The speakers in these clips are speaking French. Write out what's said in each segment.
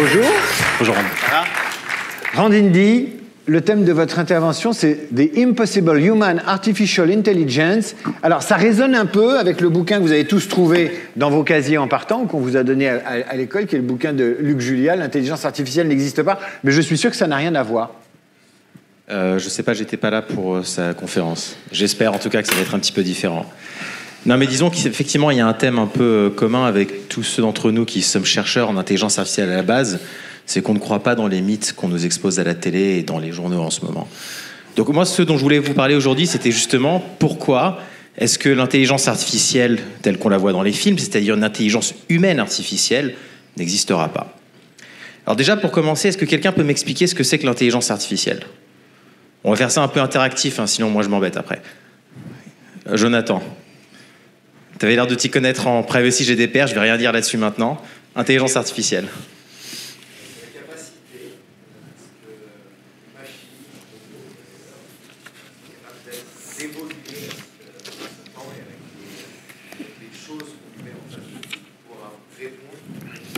Bonjour. Bonjour. Rand-Indy, le thème de votre intervention, c'est « The Impossible Human Artificial Intelligence ». Alors, ça résonne un peu avec le bouquin que vous avez tous trouvé dans vos casiers en partant, qu'on vous a donné à l'école, qui est le bouquin de Luc Julia, « L'intelligence artificielle n'existe pas ». Mais je suis sûr que ça n'a rien à voir. Je sais pas, j'étais pas là pour sa conférence. J'espère en tout cas que ça va être un petit peu différent. Non, mais disons qu'effectivement, il y a un thème un peu commun avec tous ceux d'entre nous qui sommes chercheurs en intelligence artificielle à la base, c'est qu'on ne croit pas dans les mythes qu'on nous expose à la télé et dans les journaux en ce moment. Donc moi, ce dont je voulais vous parler aujourd'hui, c'était justement pourquoi est-ce que l'intelligence artificielle, telle qu'on la voit dans les films, c'est-à-dire une intelligence humaine artificielle, n'existera pas. Alors déjà, pour commencer, est-ce que quelqu'un peut m'expliquer ce que c'est que l'intelligence artificielle ? On va faire ça un peu interactif, hein, sinon moi je m'embête après. Jonathan, tu avais l'air de t'y connaître en privacy GDPR, je vais rien dire là-dessus maintenant. Intelligence artificielle. La capacité de machine d'évoluer ce temps et avec les choses qu'on met en place pour répondre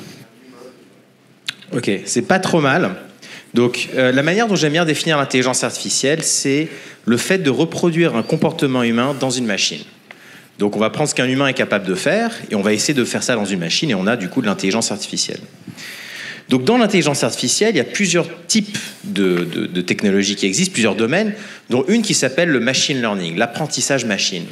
à un humain. Ok, c'est pas trop mal. Donc, la manière dont j'aime bien définir l'intelligence artificielle, c'est le fait de reproduire un comportement humain dans une machine. Donc, on va prendre ce qu'un humain est capable de faire et on va essayer de faire ça dans une machine et on a du coup de l'intelligence artificielle. Donc, dans l'intelligence artificielle, il y a plusieurs types de technologies qui existent, plusieurs domaines, dont une qui s'appelle le machine learning, l'apprentissage machine.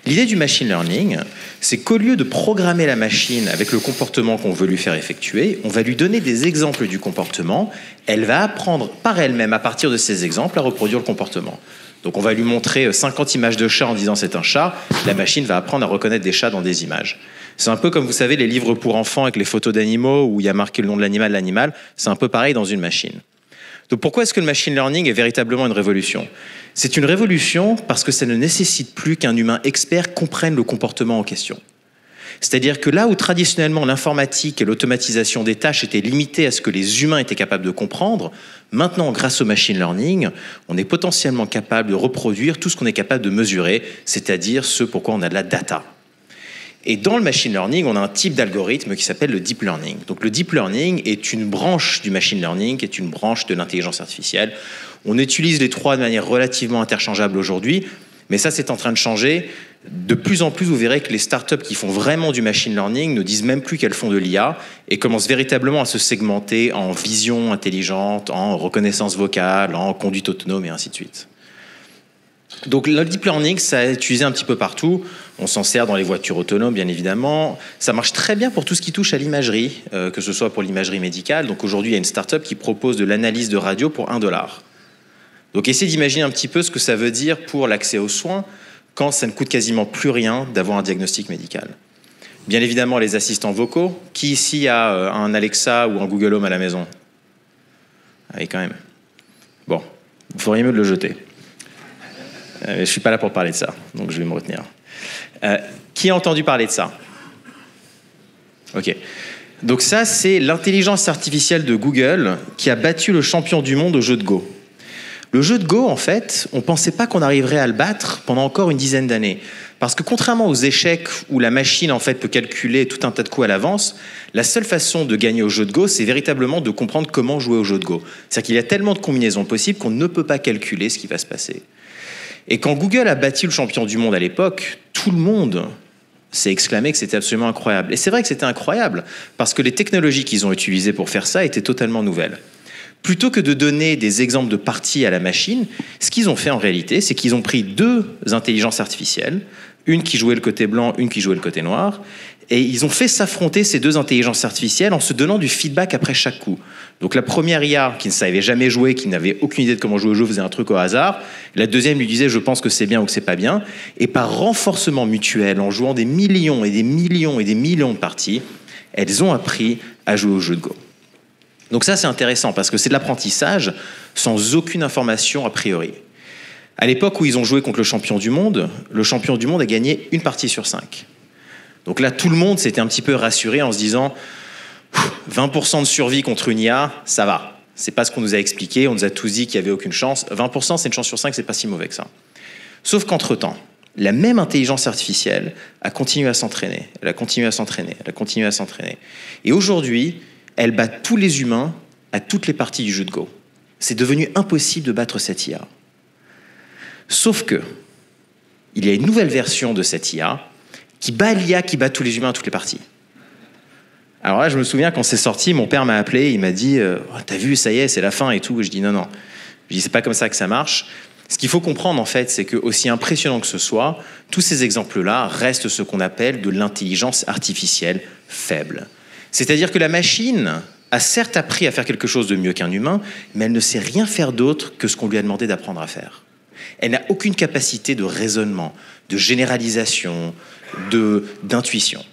L'idée du machine learning, c'est qu'au lieu de programmer la machine avec le comportement qu'on veut lui faire effectuer, on va lui donner des exemples du comportement. Elle va apprendre par elle-même, à partir de ces exemples, à reproduire le comportement. Donc on va lui montrer 50 images de chats en disant c'est un chat. La machine va apprendre à reconnaître des chats dans des images. C'est un peu comme, vous savez, les livres pour enfants avec les photos d'animaux où il y a marqué le nom de l'animal. C'est un peu pareil dans une machine. Donc pourquoi est-ce que le machine learning est véritablement une révolution ? C'est une révolution parce que ça ne nécessite plus qu'un humain expert comprenne le comportement en question. C'est-à-dire que là où traditionnellement l'informatique et l'automatisation des tâches étaient limitées à ce que les humains étaient capables de comprendre, maintenant grâce au machine learning, on est potentiellement capable de reproduire tout ce qu'on est capable de mesurer, c'est-à-dire ce pourquoi on a de la data. Et dans le machine learning, on a un type d'algorithme qui s'appelle le deep learning. Donc le deep learning est une branche du machine learning, qui est une branche de l'intelligence artificielle. On utilise les trois de manière relativement interchangeable aujourd'hui, mais ça, c'est en train de changer. De plus en plus, vous verrez que les startups qui font vraiment du machine learning ne disent même plus qu'elles font de l'IA et commencent véritablement à se segmenter en vision intelligente, en reconnaissance vocale, en conduite autonome et ainsi de suite. Donc le deep learning, ça est utilisé un petit peu partout. On s'en sert dans les voitures autonomes, bien évidemment. Ça marche très bien pour tout ce qui touche à l'imagerie, que ce soit pour l'imagerie médicale. Donc aujourd'hui, il y a une start-up qui propose de l'analyse de radio pour $1. Donc essayez d'imaginer un petit peu ce que ça veut dire pour l'accès aux soins quand ça ne coûte quasiment plus rien d'avoir un diagnostic médical. Bien évidemment, les assistants vocaux. Qui ici a un Alexa ou un Google Home à la maison ? Ah oui, quand même. Bon, vous feriez mieux de le jeter. Je ne suis pas là pour parler de ça, donc je vais me retenir. Qui a entendu parler de ça ? Ok. Donc ça, c'est l'intelligence artificielle de Google qui a battu le champion du monde au jeu de Go. Le jeu de Go, en fait, on ne pensait pas qu'on arriverait à le battre pendant encore une dizaine d'années. Parce que contrairement aux échecs où la machine, en fait, peut calculer tout un tas de coups à l'avance, la seule façon de gagner au jeu de Go, c'est véritablement de comprendre comment jouer au jeu de Go. C'est-à-dire qu'il y a tellement de combinaisons possibles qu'on ne peut pas calculer ce qui va se passer. Et quand Google a battu le champion du monde à l'époque, tout le monde s'est exclamé que c'était absolument incroyable. Et c'est vrai que c'était incroyable, parce que les technologies qu'ils ont utilisées pour faire ça étaient totalement nouvelles. Plutôt que de donner des exemples de parties à la machine, ce qu'ils ont fait en réalité, c'est qu'ils ont pris deux intelligences artificielles, une qui jouait le côté blanc, une qui jouait le côté noir, et ils ont fait s'affronter ces deux intelligences artificielles en se donnant du feedback après chaque coup. Donc la première IA, qui ne savait jamais jouer, qui n'avait aucune idée de comment jouer au jeu, faisait un truc au hasard. La deuxième lui disait « je pense que c'est bien ou que c'est pas bien ». Et par renforcement mutuel, en jouant des millions et des millions et des millions de parties, elles ont appris à jouer au jeu de Go. Donc ça, c'est intéressant parce que c'est de l'apprentissage sans aucune information a priori. À l'époque où ils ont joué contre le champion du monde a gagné une partie sur 5. Donc là, tout le monde s'était un petit peu rassuré en se disant 20% de survie contre une IA, ça va. C'est pas ce qu'on nous a expliqué, on nous a tous dit qu'il n'y avait aucune chance. 20%, c'est une chance sur 5, c'est pas si mauvais que ça. Sauf qu'entre-temps, la même intelligence artificielle a continué à s'entraîner. Elle a continué à s'entraîner. Elle a continué à s'entraîner. Et aujourd'hui, elle bat tous les humains à toutes les parties du jeu de Go. C'est devenu impossible de battre cette IA. Sauf que, il y a une nouvelle version de cette IA qui bat l'IA qui bat tous les humains à toutes les parties. Alors là, je me souviens quand c'est sorti, mon père m'a appelé, il m'a dit oh, « T'as vu, ça y est, c'est la fin et tout ». Je dis « Non, non ». Je dis « C'est pas comme ça que ça marche ». Ce qu'il faut comprendre, en fait, c'est que, aussi impressionnant que ce soit, tous ces exemples-là restent ce qu'on appelle de l'intelligence artificielle faible. C'est-à-dire que la machine a certes appris à faire quelque chose de mieux qu'un humain, mais elle ne sait rien faire d'autre que ce qu'on lui a demandé d'apprendre à faire. Elle n'a aucune capacité de raisonnement, de généralisation, d'intuition.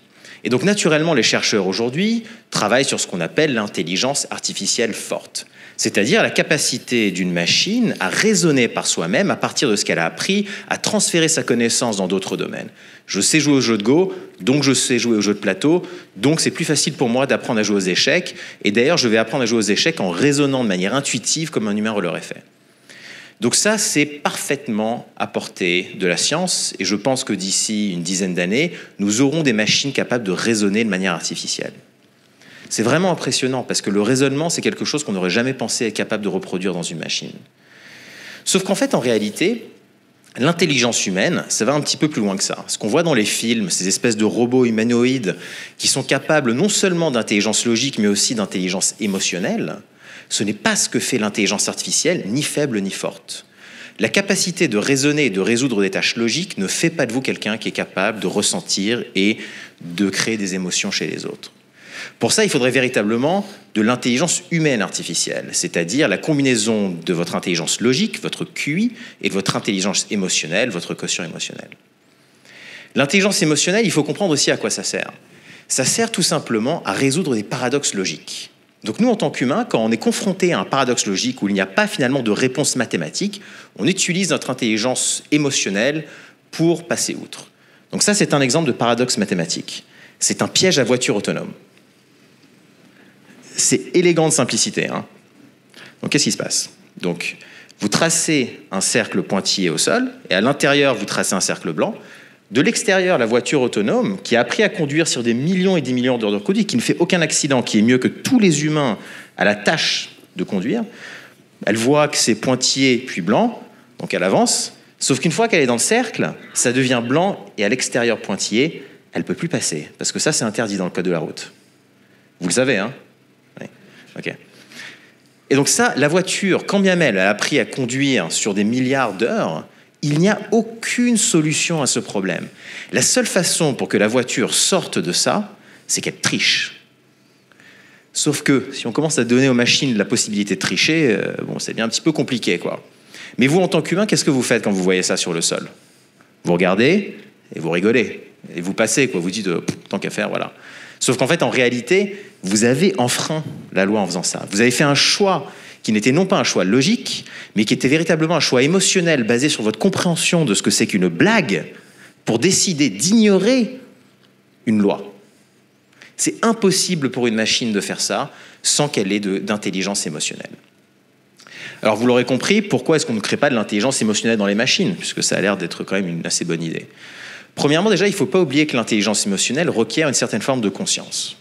Et donc, naturellement, les chercheurs aujourd'hui travaillent sur ce qu'on appelle l'intelligence artificielle forte. C'est-à-dire la capacité d'une machine à raisonner par soi-même à partir de ce qu'elle a appris, à transférer sa connaissance dans d'autres domaines. Je sais jouer au jeu de Go, donc je sais jouer au jeu de plateau, donc c'est plus facile pour moi d'apprendre à jouer aux échecs. Et d'ailleurs, je vais apprendre à jouer aux échecs en raisonnant de manière intuitive comme un humain l'aurait fait. Donc ça, c'est parfaitement à portée de la science. Et je pense que d'ici une dizaine d'années, nous aurons des machines capables de raisonner de manière artificielle. C'est vraiment impressionnant parce que le raisonnement, c'est quelque chose qu'on n'aurait jamais pensé être capable de reproduire dans une machine. Sauf qu'en fait, en réalité, l'intelligence humaine, ça va un petit peu plus loin que ça. Ce qu'on voit dans les films, ces espèces de robots humanoïdes qui sont capables non seulement d'intelligence logique, mais aussi d'intelligence émotionnelle, ce n'est pas ce que fait l'intelligence artificielle, ni faible ni forte. La capacité de raisonner et de résoudre des tâches logiques ne fait pas de vous quelqu'un qui est capable de ressentir et de créer des émotions chez les autres. Pour ça, il faudrait véritablement de l'intelligence humaine artificielle, c'est-à-dire la combinaison de votre intelligence logique, votre QI, et de votre intelligence émotionnelle, votre quotient émotionnel. L'intelligence émotionnelle, il faut comprendre aussi à quoi ça sert. Ça sert tout simplement à résoudre des paradoxes logiques. Donc nous, en tant qu'humains, quand on est confronté à un paradoxe logique où il n'y a pas finalement de réponse mathématique, on utilise notre intelligence émotionnelle pour passer outre. Donc ça, c'est un exemple de paradoxe mathématique. C'est un piège à voiture autonome. C'est élégant de simplicité. Hein. Donc, qu'est-ce qui se passe? Donc, vous tracez un cercle pointillé au sol, et à l'intérieur, vous tracez un cercle blanc. De l'extérieur, la voiture autonome, qui a appris à conduire sur des millions et des millions d'heures de conduite, qui ne fait aucun accident, qui est mieux que tous les humains à la tâche de conduire, elle voit que c'est pointillé puis blanc, donc elle avance. Sauf qu'une fois qu'elle est dans le cercle, ça devient blanc, et à l'extérieur pointillé, elle ne peut plus passer, parce que ça, c'est interdit dans le code de la route. Vous le savez, hein? Okay. Et donc ça, la voiture, quand bien même elle a appris à conduire sur des milliards d'heures, il n'y a aucune solution à ce problème. La seule façon pour que la voiture sorte de ça, c'est qu'elle triche. Sauf que si on commence à donner aux machines la possibilité de tricher, bon, c'est bien un petit peu compliqué, quoi. Mais vous, en tant qu'humain, qu'est-ce que vous faites quand vous voyez ça sur le sol? Vous regardez et vous rigolez. Et vous passez, quoi. Vous dites, tant qu'à faire, voilà. Sauf qu'en fait, en réalité, vous avez enfreint la loi en faisant ça. Vous avez fait un choix qui n'était non pas un choix logique, mais qui était véritablement un choix émotionnel basé sur votre compréhension de ce que c'est qu'une blague pour décider d'ignorer une loi. C'est impossible pour une machine de faire ça sans qu'elle ait d'intelligence émotionnelle. Alors, vous l'aurez compris, pourquoi est-ce qu'on ne crée pas de l'intelligence émotionnelle dans les machines? Puisque ça a l'air d'être quand même une assez bonne idée. Premièrement, déjà, il ne faut pas oublier que l'intelligence émotionnelle requiert une certaine forme de conscience.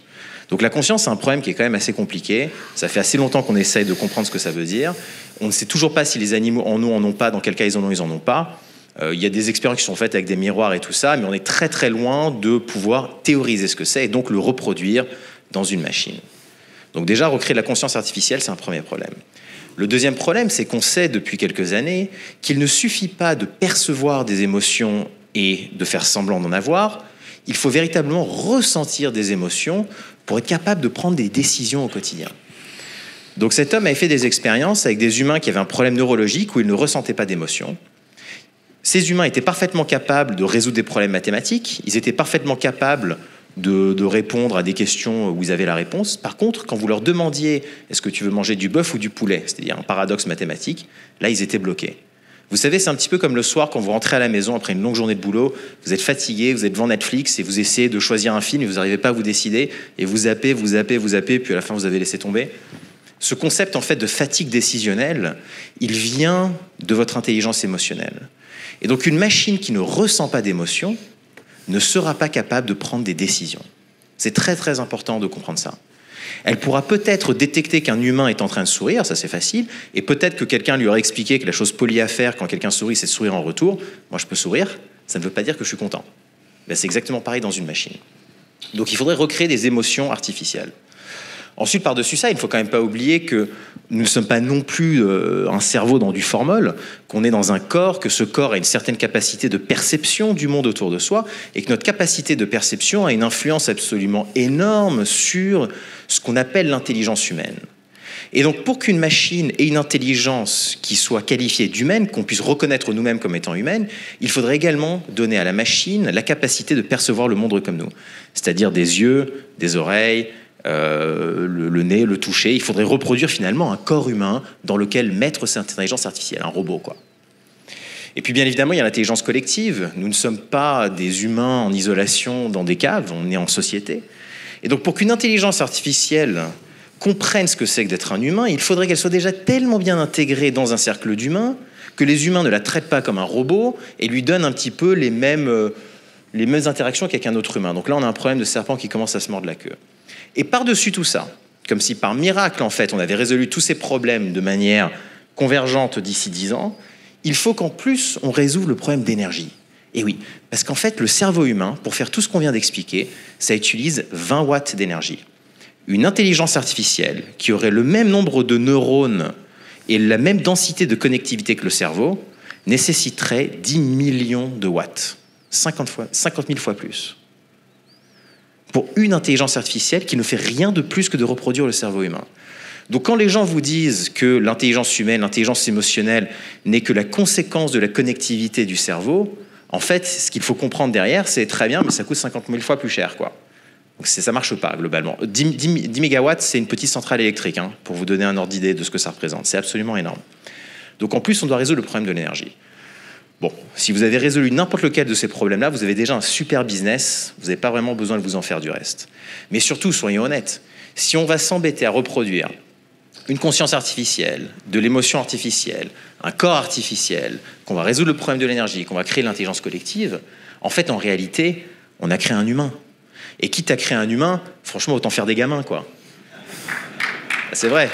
Donc la conscience, c'est un problème qui est quand même assez compliqué. Ça fait assez longtemps qu'on essaye de comprendre ce que ça veut dire. On ne sait toujours pas si les animaux en ont pas, dans quel cas ils en ont pas. Il y a des expériences qui sont faites avec des miroirs et tout ça, mais on est très très loin de pouvoir théoriser ce que c'est et donc le reproduire dans une machine. Donc déjà, recréer de la conscience artificielle, c'est un premier problème. Le deuxième problème, c'est qu'on sait depuis quelques années qu'il ne suffit pas de percevoir des émotions et de faire semblant d'en avoir, il faut véritablement ressentir des émotions pour être capable de prendre des décisions au quotidien. Donc cet homme avait fait des expériences avec des humains qui avaient un problème neurologique où ils ne ressentaient pas d'émotions. Ces humains étaient parfaitement capables de résoudre des problèmes mathématiques, ils étaient parfaitement capables de répondre à des questions où ils avaient la réponse. Par contre, quand vous leur demandiez « est-ce que tu veux manger du bœuf ou du poulet ?» c'est-à-dire un paradoxe mathématique, là ils étaient bloqués. Vous savez, c'est un petit peu comme le soir quand vous rentrez à la maison après une longue journée de boulot, vous êtes fatigué, vous êtes devant Netflix et vous essayez de choisir un film et vous n'arrivez pas à vous décider et vous zappez, puis à la fin vous avez laissé tomber. Ce concept en fait de fatigue décisionnelle, il vient de votre intelligence émotionnelle. Et donc une machine qui ne ressent pas d'émotion ne sera pas capable de prendre des décisions. C'est très très important de comprendre ça. Elle pourra peut-être détecter qu'un humain est en train de sourire, ça c'est facile, et peut-être que quelqu'un lui aurait expliqué que la chose polie à faire quand quelqu'un sourit, c'est de sourire en retour. Moi je peux sourire, ça ne veut pas dire que je suis content. Ben, c'est exactement pareil dans une machine. Donc il faudrait recréer des émotions artificielles. Ensuite, par-dessus ça, il ne faut quand même pas oublier que nous ne sommes pas non plus un cerveau dans du formol, qu'on est dans un corps, que ce corps a une certaine capacité de perception du monde autour de soi, et que notre capacité de perception a une influence absolument énorme sur ce qu'on appelle l'intelligence humaine. Et donc, pour qu'une machine ait une intelligence qui soit qualifiée d'humaine, qu'on puisse reconnaître nous-mêmes comme étant humaine, il faudrait également donner à la machine la capacité de percevoir le monde comme nous, c'est-à-dire des yeux, des oreilles, le nez, le toucher. Il faudrait reproduire finalement un corps humain dans lequel mettre cette intelligence artificielle, un robot, quoi. Et puis bien évidemment, il y a l'intelligence collective. Nous ne sommes pas des humains en isolation dans des caves, on est en société. Et donc pour qu'une intelligence artificielle comprenne ce que c'est que d'être un humain, il faudrait qu'elle soit déjà tellement bien intégrée dans un cercle d'humains que les humains ne la traitent pas comme un robot et lui donnent un petit peu les mêmes interactions qu'avec un autre humain. Donc là, on a un problème de serpent qui commence à se mordre la queue. Et par-dessus tout ça, comme si par miracle, en fait, on avait résolu tous ces problèmes de manière convergente d'ici 10 ans, il faut qu'en plus, on résolve le problème d'énergie. Et oui, parce qu'en fait, le cerveau humain, pour faire tout ce qu'on vient d'expliquer, ça utilise 20 watts d'énergie. Une intelligence artificielle qui aurait le même nombre de neurones et la même densité de connectivité que le cerveau nécessiterait 10 millions de watts, 50 000 fois plus. Pour une intelligence artificielle qui ne fait rien de plus que de reproduire le cerveau humain. Donc quand les gens vous disent que l'intelligence humaine, l'intelligence émotionnelle n'est que la conséquence de la connectivité du cerveau, en fait, ce qu'il faut comprendre derrière, c'est très bien, mais ça coûte 50 000 fois plus cher, quoi. Donc ça ne marche pas, globalement. 10 mégawatts, c'est une petite centrale électrique, hein, pour vous donner un ordre d'idée de ce que ça représente. C'est absolument énorme. Donc en plus, on doit résoudre le problème de l'énergie. Bon, si vous avez résolu n'importe lequel de ces problèmes-là, vous avez déjà un super business, vous n'avez pas vraiment besoin de vous en faire du reste. Mais surtout, soyons honnêtes, si on va s'embêter à reproduire une conscience artificielle, de l'émotion artificielle, un corps artificiel, qu'on va résoudre le problème de l'énergie, qu'on va créer l'intelligence collective, en fait, en réalité, on a créé un humain. Et quitte à créer un humain, franchement, autant faire des gamins, quoi. C'est vrai.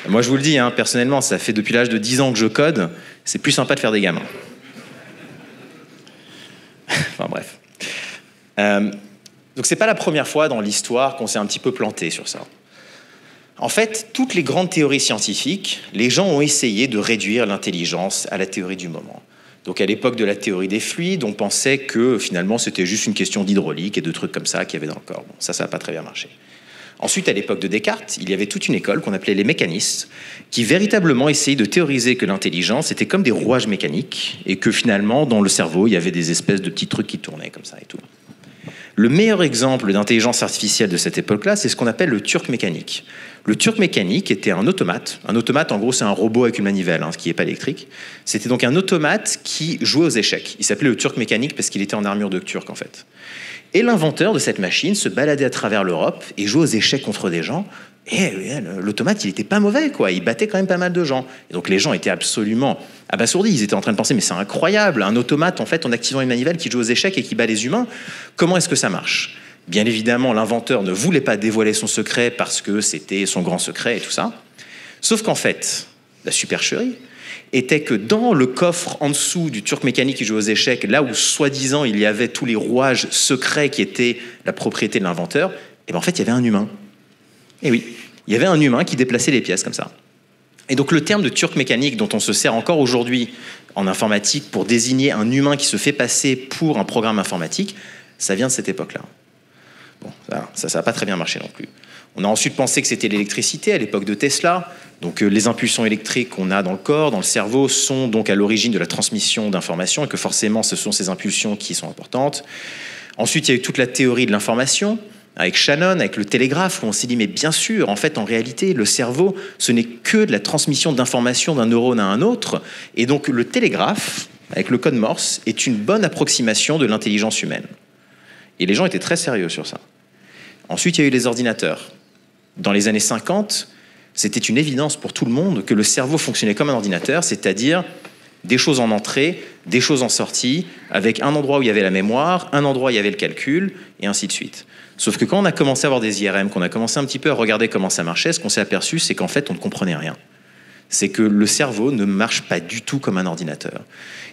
Moi, je vous le dis, hein, personnellement, ça fait depuis l'âge de 10 ans que je code. C'est plus sympa de faire des gamins. Enfin, bref. Donc, c'est pas la première fois dans l'histoire qu'on s'est un petit peu planté sur ça. En fait, toutes les grandes théories scientifiques, les gens ont essayé de réduire l'intelligence à la théorie du moment. Donc, à l'époque de la théorie des fluides, on pensait que, finalement, c'était juste une question d'hydraulique et de trucs comme ça qu'il y avait dans le corps. Bon, ça n'a pas très bien marché. Ensuite, à l'époque de Descartes, il y avait toute une école qu'on appelait les mécanistes, qui véritablement essayaient de théoriser que l'intelligence était comme des rouages mécaniques, et que finalement, dans le cerveau, il y avait des espèces de petits trucs qui tournaient comme ça et tout. Le meilleur exemple d'intelligence artificielle de cette époque-là, c'est ce qu'on appelle le turc mécanique. Le turc mécanique était un automate. Un automate, en gros, c'est un robot avec une manivelle, hein, qui n'est pas électrique. C'était donc un automate qui jouait aux échecs. Il s'appelait le turc mécanique parce qu'il était en armure de turc, en fait. Et l'inventeur de cette machine se baladait à travers l'Europe et jouait aux échecs contre des gens. Et l'automate, il n'était pas mauvais, quoi. Il battait quand même pas mal de gens. Et donc les gens étaient absolument abasourdis. Ils étaient en train de penser, mais c'est incroyable, un automate, en fait, en activant une manivelle qui joue aux échecs et qui bat les humains. Comment est-ce que ça marche ? Bien évidemment, l'inventeur ne voulait pas dévoiler son secret parce que c'était son grand secret et tout ça. Sauf qu'en fait, la supercherie était que dans le coffre en dessous du turc mécanique qui joue aux échecs, là où soi-disant il y avait tous les rouages secrets qui étaient la propriété de l'inventeur, et bien en fait il y avait un humain. Et oui, il y avait un humain qui déplaçait les pièces comme ça. Et donc le terme de turc mécanique dont on se sert encore aujourd'hui en informatique pour désigner un humain qui se fait passer pour un programme informatique, ça vient de cette époque-là. Bon, ça n'a pas très bien marché non plus. On a ensuite pensé que c'était l'électricité à l'époque de Tesla. Donc les impulsions électriques qu'on a dans le corps, dans le cerveau, sont donc à l'origine de la transmission d'informations et que forcément ce sont ces impulsions qui sont importantes. Ensuite, il y a eu toute la théorie de l'information avec Shannon, avec le télégraphe, où on s'est dit mais bien sûr, en fait, en réalité, le cerveau, ce n'est que de la transmission d'informations d'un neurone à un autre. Et donc le télégraphe, avec le code Morse, est une bonne approximation de l'intelligence humaine. Et les gens étaient très sérieux sur ça. Ensuite, il y a eu les ordinateurs. Dans les années 50, c'était une évidence pour tout le monde que le cerveau fonctionnait comme un ordinateur, c'est-à-dire des choses en entrée, des choses en sortie, avec un endroit où il y avait la mémoire, un endroit où il y avait le calcul, et ainsi de suite. Sauf que quand on a commencé à avoir des IRM, qu'on a commencé un petit peu à regarder comment ça marchait, ce qu'on s'est aperçu, c'est qu'en fait, on ne comprenait rien. C'est que le cerveau ne marche pas du tout comme un ordinateur.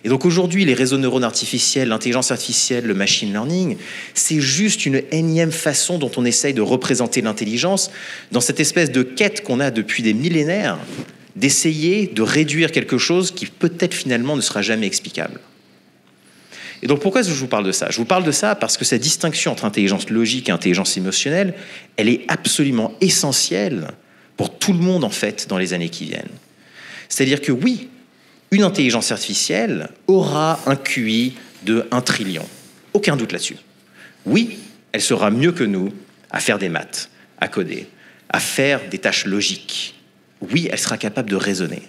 Et donc aujourd'hui, les réseaux neurones artificiels, l'intelligence artificielle, le machine learning, c'est juste une énième façon dont on essaye de représenter l'intelligence dans cette espèce de quête qu'on a depuis des millénaires, d'essayer de réduire quelque chose qui peut-être finalement ne sera jamais explicable. Et donc pourquoi est-ce que je vous parle de ça? Je vous parle de ça parce que cette distinction entre intelligence logique et intelligence émotionnelle, elle est absolument essentielle pour tout le monde en fait dans les années qui viennent. C'est-à-dire que oui, une intelligence artificielle aura un QI de 1 trillion. Aucun doute là-dessus. Oui, elle sera mieux que nous à faire des maths, à coder, à faire des tâches logiques. Oui, elle sera capable de raisonner.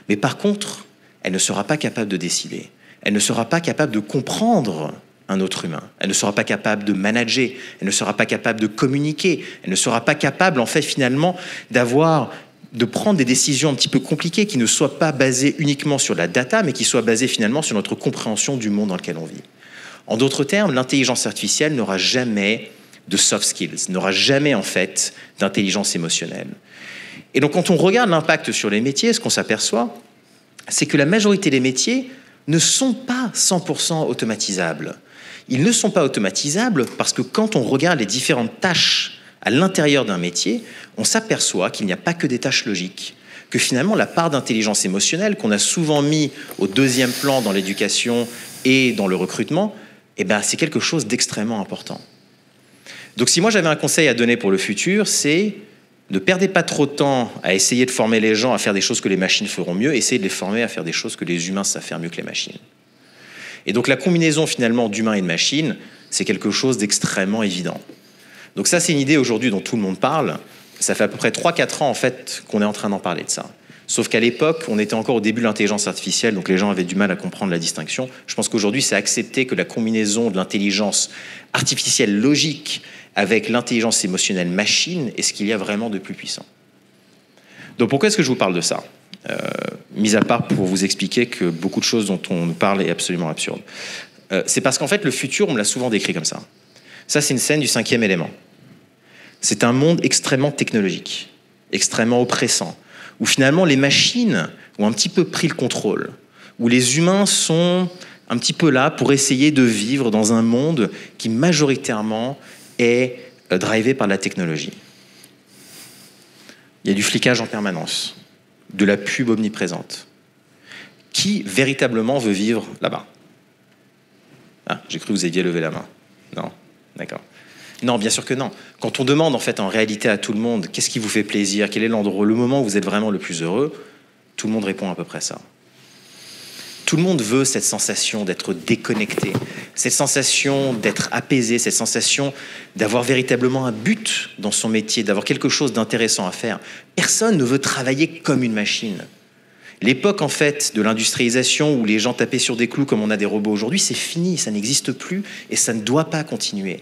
Mais par contre, elle ne sera pas capable de décider. Elle ne sera pas capable de comprendre un autre humain. Elle ne sera pas capable de manager. Elle ne sera pas capable de communiquer. Elle ne sera pas capable, en fait, finalement, de prendre des décisions un petit peu compliquées qui ne soient pas basées uniquement sur la data, mais qui soient basées finalement sur notre compréhension du monde dans lequel on vit. En d'autres termes, l'intelligence artificielle n'aura jamais de soft skills, n'aura jamais en fait d'intelligence émotionnelle. Et donc quand on regarde l'impact sur les métiers, ce qu'on s'aperçoit, c'est que la majorité des métiers ne sont pas 100% automatisables. Ils ne sont pas automatisables parce que quand on regarde les différentes tâches à l'intérieur d'un métier, on s'aperçoit qu'il n'y a pas que des tâches logiques, que finalement la part d'intelligence émotionnelle qu'on a souvent mis au deuxième plan dans l'éducation et dans le recrutement, eh ben, c'est quelque chose d'extrêmement important. Donc si moi j'avais un conseil à donner pour le futur, c'est ne perdez pas trop de temps à essayer de former les gens à faire des choses que les machines feront mieux, essayez de les former à faire des choses que les humains savent faire mieux que les machines. Et donc la combinaison finalement d'humain et de machine, c'est quelque chose d'extrêmement évident. Donc ça, c'est une idée aujourd'hui dont tout le monde parle. Ça fait à peu près 3-4 ans en fait qu'on est en train d'en parler de ça. Sauf qu'à l'époque, on était encore au début de l'intelligence artificielle, donc les gens avaient du mal à comprendre la distinction. Je pense qu'aujourd'hui, c'est accepté que la combinaison de l'intelligence artificielle logique avec l'intelligence émotionnelle machine est ce qu'il y a vraiment de plus puissant. Donc pourquoi est-ce que je vous parle de ça ? Mis à part pour vous expliquer que beaucoup de choses dont on nous parle est absolument absurde. C'est parce qu'en fait, le futur, on me l'a souvent décrit comme ça. Ça, c'est une scène du 5e élément. C'est un monde extrêmement technologique, extrêmement oppressant, où finalement les machines ont un petit peu pris le contrôle, où les humains sont un petit peu là pour essayer de vivre dans un monde qui majoritairement est drivé par la technologie. Il y a du flicage en permanence, de la pub omniprésente. Qui véritablement veut vivre là-bas ? Ah, j'ai cru que vous aviez levé la main. Non ? D'accord. Non, bien sûr que non. Quand on demande en fait en réalité à tout le monde qu'est-ce qui vous fait plaisir, quel est l'endroit, le moment où vous êtes vraiment le plus heureux, tout le monde répond à peu près ça. Tout le monde veut cette sensation d'être déconnecté, cette sensation d'être apaisé, cette sensation d'avoir véritablement un but dans son métier, d'avoir quelque chose d'intéressant à faire. Personne ne veut travailler comme une machine. L'époque en fait de l'industrialisation où les gens tapaient sur des clous comme on a des robots aujourd'hui, c'est fini, ça n'existe plus et ça ne doit pas continuer.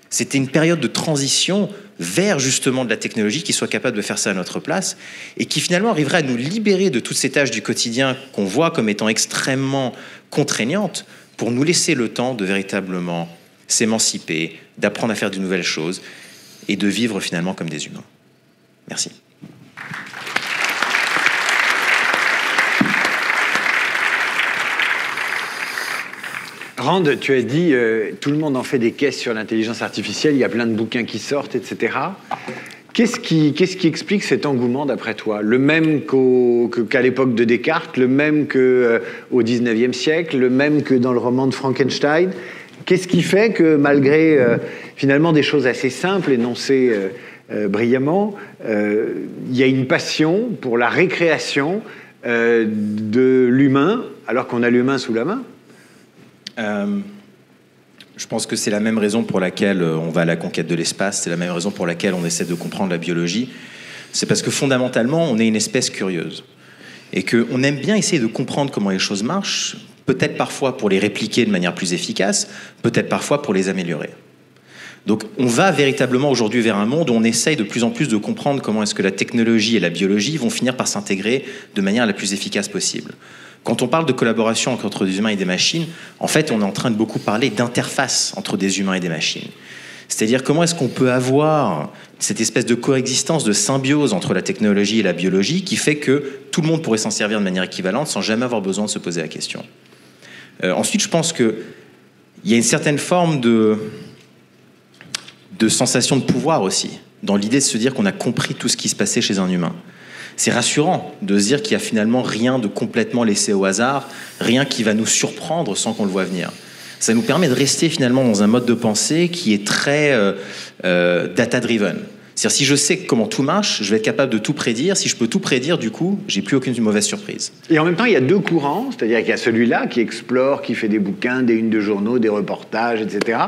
C'était une période de transition vers justement de la technologie qui soit capable de faire ça à notre place et qui finalement arriverait à nous libérer de toutes ces tâches du quotidien qu'on voit comme étant extrêmement contraignantes pour nous laisser le temps de véritablement s'émanciper, d'apprendre à faire de nouvelles choses et de vivre finalement comme des humains. Merci. Rand, tu as dit tout le monde en fait des caisses sur l'intelligence artificielle, il y a plein de bouquins qui sortent, etc. Qu'est-ce qui explique cet engouement d'après toi ? Le même qu'à l'époque de Descartes, le même qu'au XIXe siècle, le même que dans le roman de Frankenstein ? Qu'est-ce qui fait que malgré finalement des choses assez simples énoncées brillamment, il y a une passion pour la récréation de l'humain alors qu'on a l'humain sous la main ? Je pense que c'est la même raison pour laquelle on va à la conquête de l'espace, c'est la même raison pour laquelle on essaie de comprendre la biologie. C'est parce que fondamentalement, on est une espèce curieuse. Et qu'on aime bien essayer de comprendre comment les choses marchent, peut-être parfois pour les répliquer de manière plus efficace, peut-être parfois pour les améliorer. Donc on va véritablement aujourd'hui vers un monde où on essaye de plus en plus de comprendre comment est-ce que la technologie et la biologie vont finir par s'intégrer de manière la plus efficace possible. Quand on parle de collaboration entre des humains et des machines, en fait, on est en train de beaucoup parler d'interface entre des humains et des machines. C'est-à-dire comment est-ce qu'on peut avoir cette espèce de coexistence, de symbiose entre la technologie et la biologie qui fait que tout le monde pourrait s'en servir de manière équivalente sans jamais avoir besoin de se poser la question. Ensuite, je pense qu'il y a une certaine forme de sensation de pouvoir aussi, dans l'idée de se dire qu'on a compris tout ce qui se passait chez un humain. C'est rassurant de se dire qu'il n'y a finalement rien de complètement laissé au hasard, rien qui va nous surprendre sans qu'on le voie venir. Ça nous permet de rester finalement dans un mode de pensée qui est très data-driven. C'est-à-dire si je sais comment tout marche, je vais être capable de tout prédire. Si je peux tout prédire, du coup, j'ai plus aucune mauvaise surprise. Et en même temps, il y a deux courants, c'est-à-dire qu'il y a celui-là qui explore, qui fait des bouquins, des unes de journaux, des reportages, etc.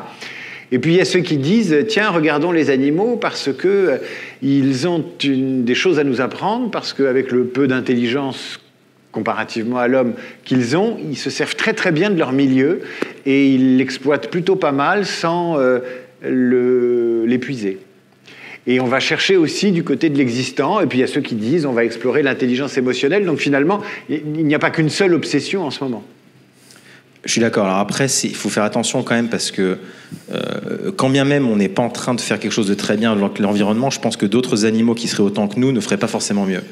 Et puis il y a ceux qui disent tiens, regardons les animaux parce que ils ont des choses à nous apprendre, parce qu'avec le peu d'intelligence comparativement à l'homme qu'ils ont, ils se servent très très bien de leur milieu et ils l'exploitent plutôt pas mal sans l'épuiser. Et on va chercher aussi du côté de l'existant, et puis il y a ceux qui disent on va explorer l'intelligence émotionnelle. Donc finalement, il n'y a pas qu'une seule obsession en ce moment. Je suis d'accord. Alors après, il faut faire attention quand même parce que quand bien même on n'est pas en train de faire quelque chose de très bien avec l'environnement, je pense que d'autres animaux qui seraient autant que nous ne feraient pas forcément mieux.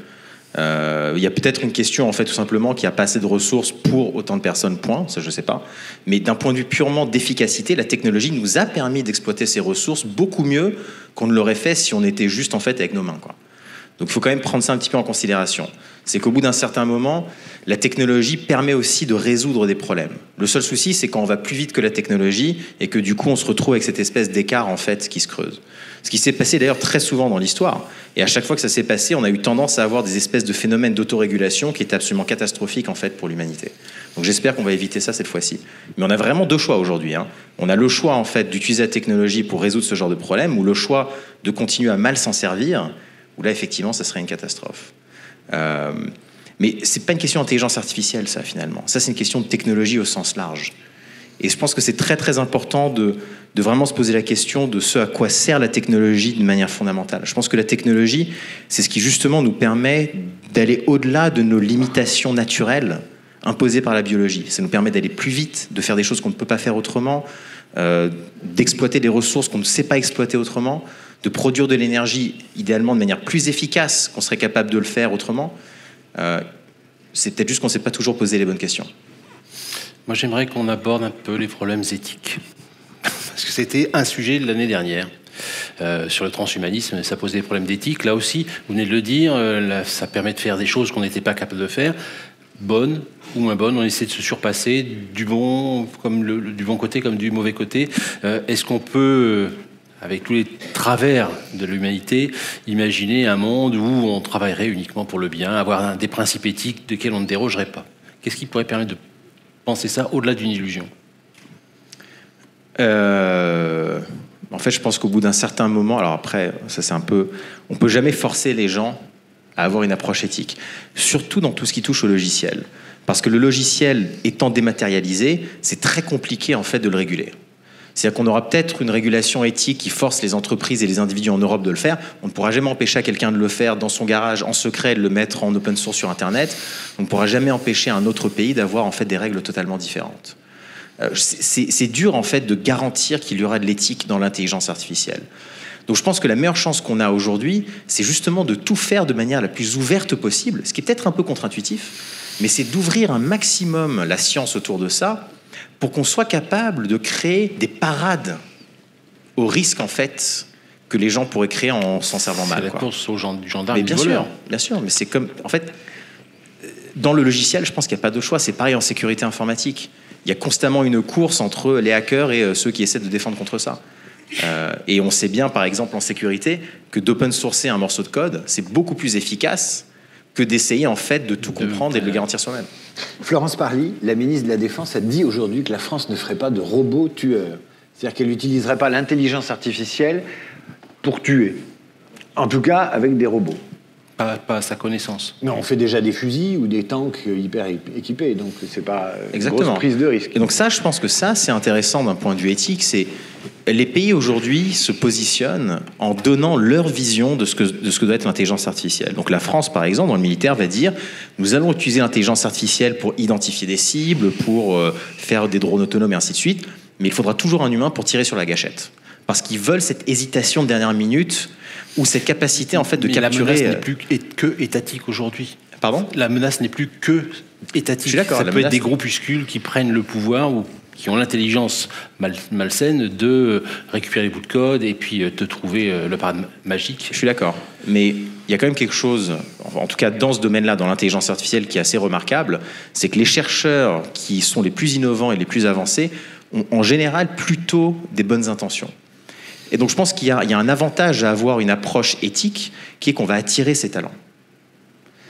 Il y a peut-être une question en fait tout simplement qu'il n'y a pas assez de ressources pour autant de personnes, point, ça je sais pas. Mais d'un point de vue purement d'efficacité, la technologie nous a permis d'exploiter ces ressources beaucoup mieux qu'on ne l'aurait fait si on était juste en fait avec nos mains, quoi. Donc il faut quand même prendre ça un petit peu en considération. C'est qu'au bout d'un certain moment, la technologie permet aussi de résoudre des problèmes. Le seul souci, c'est quand on va plus vite que la technologie et que du coup, on se retrouve avec cette espèce d'écart en fait qui se creuse. Ce qui s'est passé d'ailleurs très souvent dans l'histoire. Et à chaque fois que ça s'est passé, on a eu tendance à avoir des espèces de phénomènes d'autorégulation qui étaient absolument catastrophiques en fait pour l'humanité. Donc j'espère qu'on va éviter ça cette fois-ci. Mais on a vraiment deux choix aujourd'hui, hein. On a le choix en fait d'utiliser la technologie pour résoudre ce genre de problème, ou le choix de continuer à mal s'en servir, où là effectivement ça serait une catastrophe. Mais c'est pas une question d'intelligence artificielle, ça finalement. Ça c'est une question de technologie au sens large. Et je pense que c'est très très important de vraiment se poser la question de ce à quoi sert la technologie d'une manière fondamentale. Je pense que la technologie, c'est ce qui justement nous permet d'aller au-delà de nos limitations naturelles imposées par la biologie. Ça nous permet d'aller plus vite, de faire des choses qu'on ne peut pas faire autrement, d'exploiter des ressources qu'on ne sait pas exploiter autrement, de produire de l'énergie idéalement de manière plus efficace qu'on serait capable de le faire autrement. C'est peut-être juste qu'on ne s'est pas toujours posé les bonnes questions. Moi, j'aimerais qu'on aborde un peu les problèmes éthiques. Parce que c'était un sujet de l'année dernière. Sur le transhumanisme, ça pose des problèmes d'éthique. Là aussi, vous venez de le dire, ça permet de faire des choses qu'on n'était pas capable de faire, bonnes ou moins bonnes. On essaie de se surpasser du bon, du bon côté comme du mauvais côté. Est-ce qu'on peut, avec tous les travers de l'humanité, imaginer un monde où on travaillerait uniquement pour le bien, avoir des principes éthiques desquels on ne dérogerait pas? Qu'est-ce qui pourrait permettre de penser ça au-delà d'une illusion? En fait, je pense qu'au bout d'un certain moment, alors après, ça c'est un peu, on peut jamais forcer les gens à avoir une approche éthique, surtout dans tout ce qui touche au logiciel, parce que le logiciel étant dématérialisé, c'est très compliqué en fait de le réguler. C'est-à-dire qu'on aura peut-être une régulation éthique qui force les entreprises et les individus en Europe de le faire. On ne pourra jamais empêcher à quelqu'un de le faire dans son garage en secret, de le mettre en open source sur Internet. On ne pourra jamais empêcher un autre pays d'avoir en fait des règles totalement différentes. C'est dur en fait de garantir qu'il y aura de l'éthique dans l'intelligence artificielle. Donc je pense que la meilleure chance qu'on a aujourd'hui, c'est justement de tout faire de manière la plus ouverte possible, ce qui est peut-être un peu contre-intuitif, mais c'est d'ouvrir un maximum la science autour de ça pour qu'on soit capable de créer des parades au risque en fait que les gens pourraient créer en s'en servant mal. C'est la course aux gendarmes. Mais bien sûr, mais c'est comme en fait dans le logiciel, je pense qu'il n'y a pas de choix. C'est pareil en sécurité informatique. Il y a constamment une course entre les hackers et ceux qui essaient de défendre contre ça. Et on sait bien, par exemple, en sécurité, que d'open sourcer un morceau de code, c'est beaucoup plus efficace que d'essayer, en fait, de tout comprendre et de le garantir soi-même. Florence Parly, la ministre de la Défense, a dit aujourd'hui que la France ne ferait pas de robots tueurs. C'est-à-dire qu'elle n'utiliserait pas l'intelligence artificielle pour tuer. En tout cas, avec des robots. Pas à sa connaissance. Mais on fait déjà des fusils ou des tanks hyper équipés, donc c'est pas une Exactement. grosse prise de risque. Et donc ça, je pense que ça, c'est intéressant d'un point de vue éthique. C'est les pays aujourd'hui se positionnent en donnant leur vision de ce que doit être l'intelligence artificielle. Donc la France, par exemple, dans le militaire, va dire nous allons utiliser l'intelligence artificielle pour identifier des cibles, pour faire des drones autonomes et ainsi de suite, mais il faudra toujours un humain pour tirer sur la gâchette. Parce qu'ils veulent cette hésitation de dernière minute ou cette capacité en fait de capturer. La menace n'est plus que étatique aujourd'hui. Pardon ? La menace n'est plus que étatique. Je suis d'accord, Ça la peut être menace- des groupuscules qui prennent le pouvoir ou qui ont l'intelligence malsaine de récupérer les bouts de code et puis te trouver le parade magique. Je suis d'accord, mais il y a quand même quelque chose, en tout cas dans ce domaine-là, dans l'intelligence artificielle, qui est assez remarquable, c'est que les chercheurs qui sont les plus innovants et les plus avancés ont en général plutôt des bonnes intentions. Et donc je pense qu'il y a un avantage à avoir une approche éthique qui est qu'on va attirer ces talents.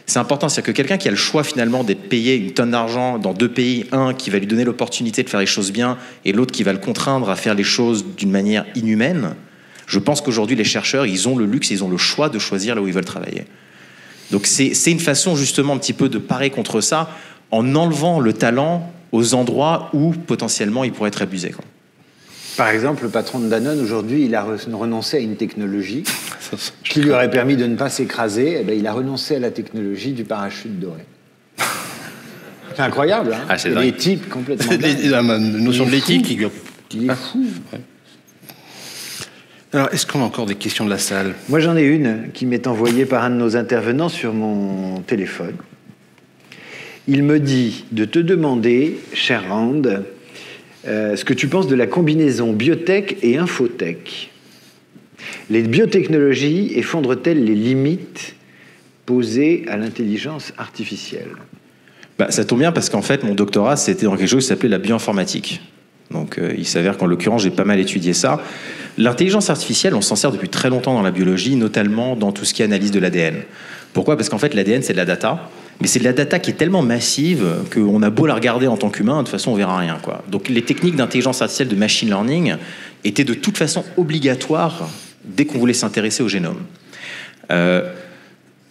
C'est important, c'est-à-dire que quelqu'un qui a le choix finalement d'être payé une tonne d'argent dans deux pays, un qui va lui donner l'opportunité de faire les choses bien et l'autre qui va le contraindre à faire les choses d'une manière inhumaine, je pense qu'aujourd'hui les chercheurs, ils ont le luxe, ils ont le choix de choisir là où ils veulent travailler. Donc c'est une façon justement un petit peu de parer contre ça en enlevant le talent aux endroits où potentiellement il pourrait être abusé, quoi. Par exemple, le patron de Danone, aujourd'hui, il a renoncé à une technologie qui lui aurait permis de ne pas s'écraser. Eh ben, il a renoncé à la technologie du parachute doré. C'est incroyable, hein. Ah, c'est Il y a dingue. des types complètement dingues. La notion de Il est fou. l'éthique. Il est fou. Alors, est-ce qu'on a encore des questions de la salle? Moi, j'en ai une qui m'est envoyée par un de nos intervenants sur mon téléphone. Il me dit de te demander, cher Rand, ce que tu penses de la combinaison biotech et infotech. Les biotechnologies effondrent-elles les limites posées à l'intelligence artificielle? Ça tombe bien parce qu'en fait, mon doctorat, c'était dans quelque chose qui s'appelait la bioinformatique. Donc, il s'avère qu'en l'occurrence, j'ai pas mal étudié ça. L'intelligence artificielle, on s'en sert depuis très longtemps dans la biologie, notamment dans tout ce qui est analyse de l'ADN. Pourquoi ? Parce qu'en fait, l'ADN, c'est de la data. Mais c'est de la data qui est tellement massive qu'on a beau la regarder en tant qu'humain, de toute façon, on verra rien, quoi. Donc, les techniques d'intelligence artificielle, de machine learning, étaient de toute façon obligatoires dès qu'on voulait s'intéresser au génome. Il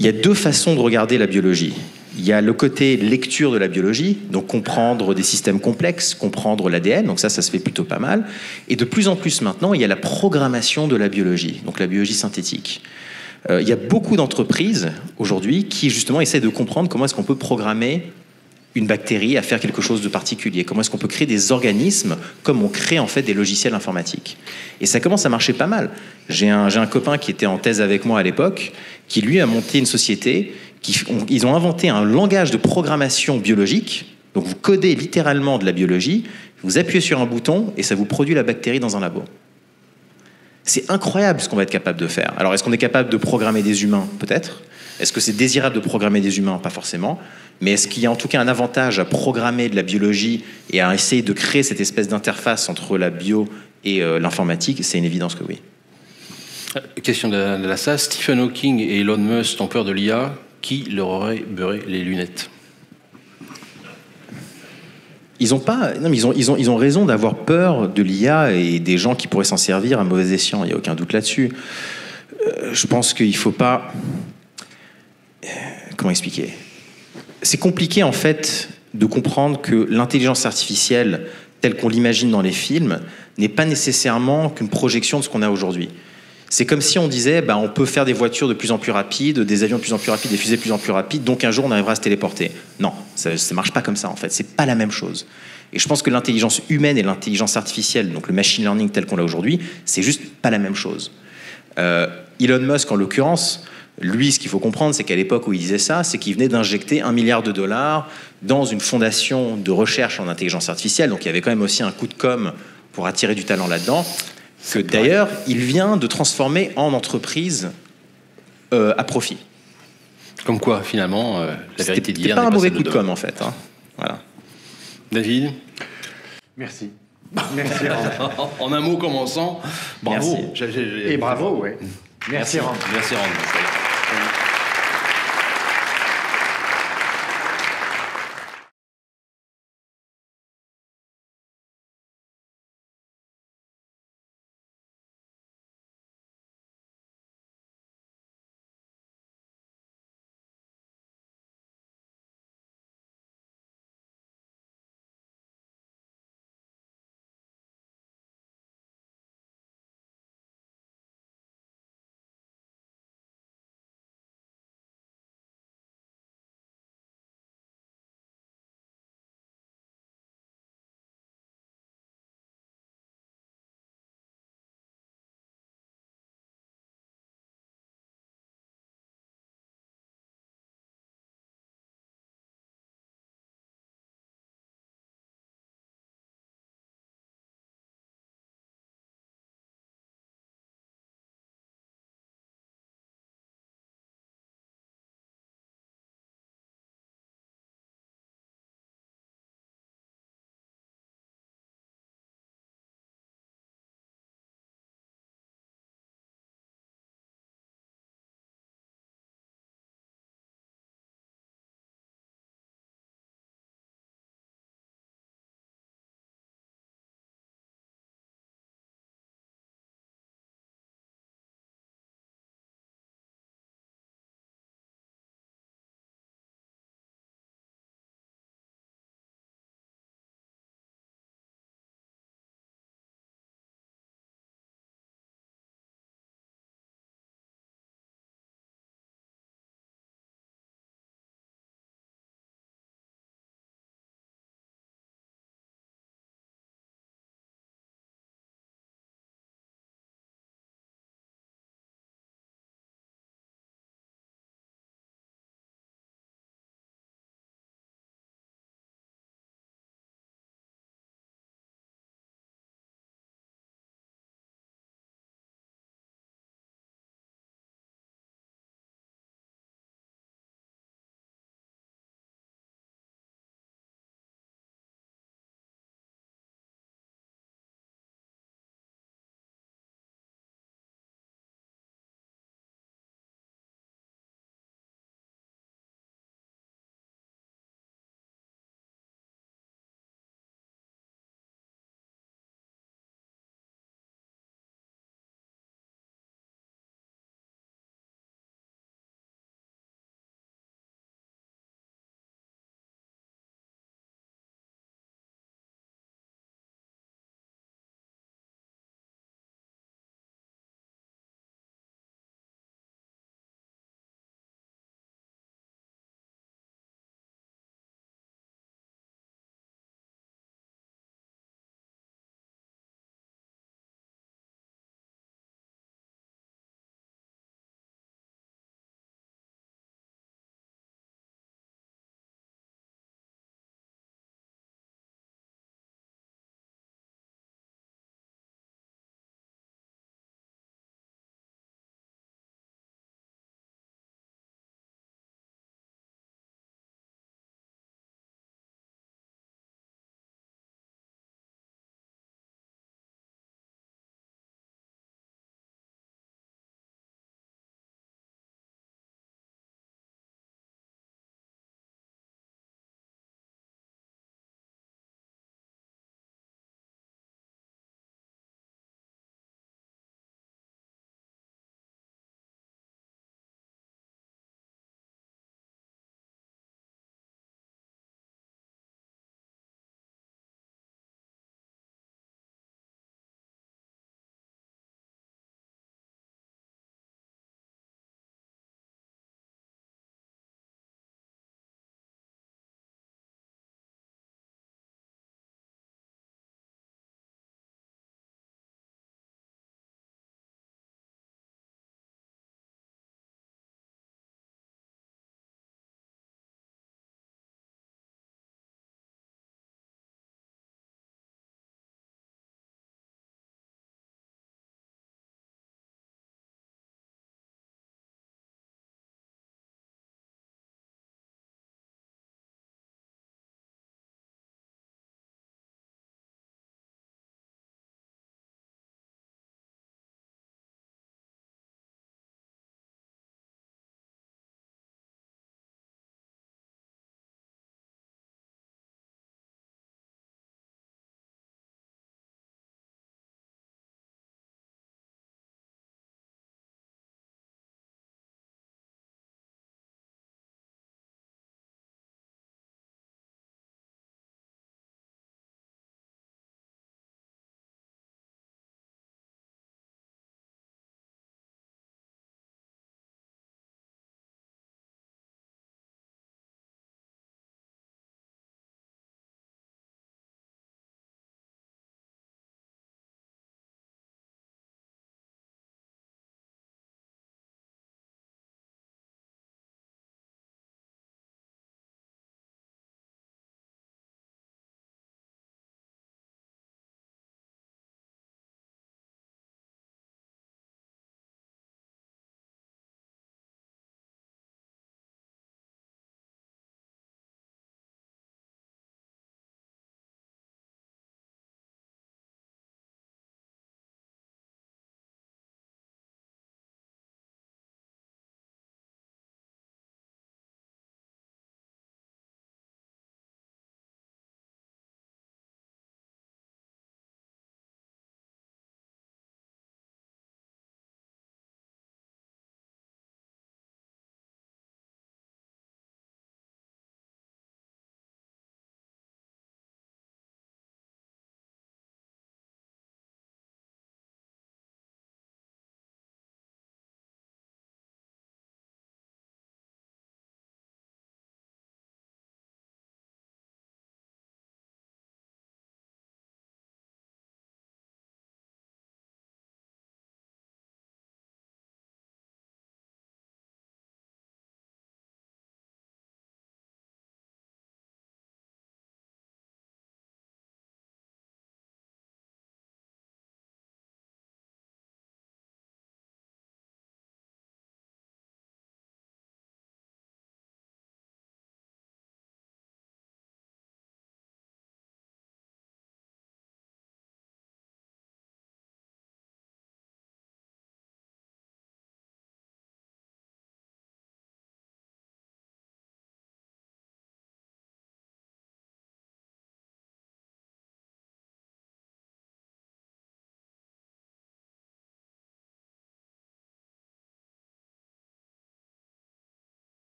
y a deux façons de regarder la biologie. Il y a le côté lecture de la biologie, donc comprendre des systèmes complexes, comprendre l'ADN, donc ça se fait plutôt pas mal. Et de plus en plus maintenant, il y a la programmation de la biologie, donc la biologie synthétique. Il y a beaucoup d'entreprises aujourd'hui qui justement essaient de comprendre comment est-ce qu'on peut programmer une bactérie à faire quelque chose de particulier, comment est-ce qu'on peut créer des organismes comme on crée en fait des logiciels informatiques. Et ça commence à marcher pas mal. J'ai un copain qui était en thèse avec moi à l'époque, qui lui a monté une société, ils ont inventé un langage de programmation biologique, donc vous codez littéralement de la biologie, vous appuyez sur un bouton et ça vous produit la bactérie dans un labo. C'est incroyable ce qu'on va être capable de faire. Alors, est-ce qu'on est capable de programmer des humains ? Peut-être. Est-ce que c'est désirable de programmer des humains ? Pas forcément. Mais est-ce qu'il y a en tout cas un avantage à programmer de la biologie et à essayer de créer cette espèce d'interface entre la bio et l'informatique ? C'est une évidence que oui. Question de la salle. Stephen Hawking et Elon Musk ont peur de l'IA. Qui leur aurait beurré les lunettes ? Ils ont raison d'avoir peur de l'IA et des gens qui pourraient s'en servir à mauvais escient. Il n'y a aucun doute là-dessus. Je pense qu'il ne faut pas... Comment expliquer ? C'est compliqué, en fait, de comprendre que l'intelligence artificielle, telle qu'on l'imagine dans les films, n'est pas nécessairement qu'une projection de ce qu'on a aujourd'hui. C'est comme si on disait, on peut faire des voitures de plus en plus rapides, des avions de plus en plus rapides, des fusées de plus en plus rapides, donc un jour on arrivera à se téléporter. Non, ça ne marche pas comme ça en fait, c'est pas la même chose. Et je pense que l'intelligence humaine et l'intelligence artificielle, donc le machine learning tel qu'on l'a aujourd'hui, c'est juste pas la même chose. Elon Musk en l'occurrence, lui ce qu'il faut comprendre, c'est qu'à l'époque où il disait ça, c'est qu'il venait d'injecter $1 milliard dans une fondation de recherche en intelligence artificielle, donc il y avait quand même aussi un coup de com' pour attirer du talent là-dedans, que d'ailleurs, il vient de transformer en entreprise à profit. Comme quoi, finalement, la vérité d'hier n'est pas un mauvais coup de demain. com' en fait. Hein. Voilà. David ? Merci. Merci, Rand. En un mot commençant, bravo. Merci. Et bravo, ouais. Merci, Rand. Merci, Rand.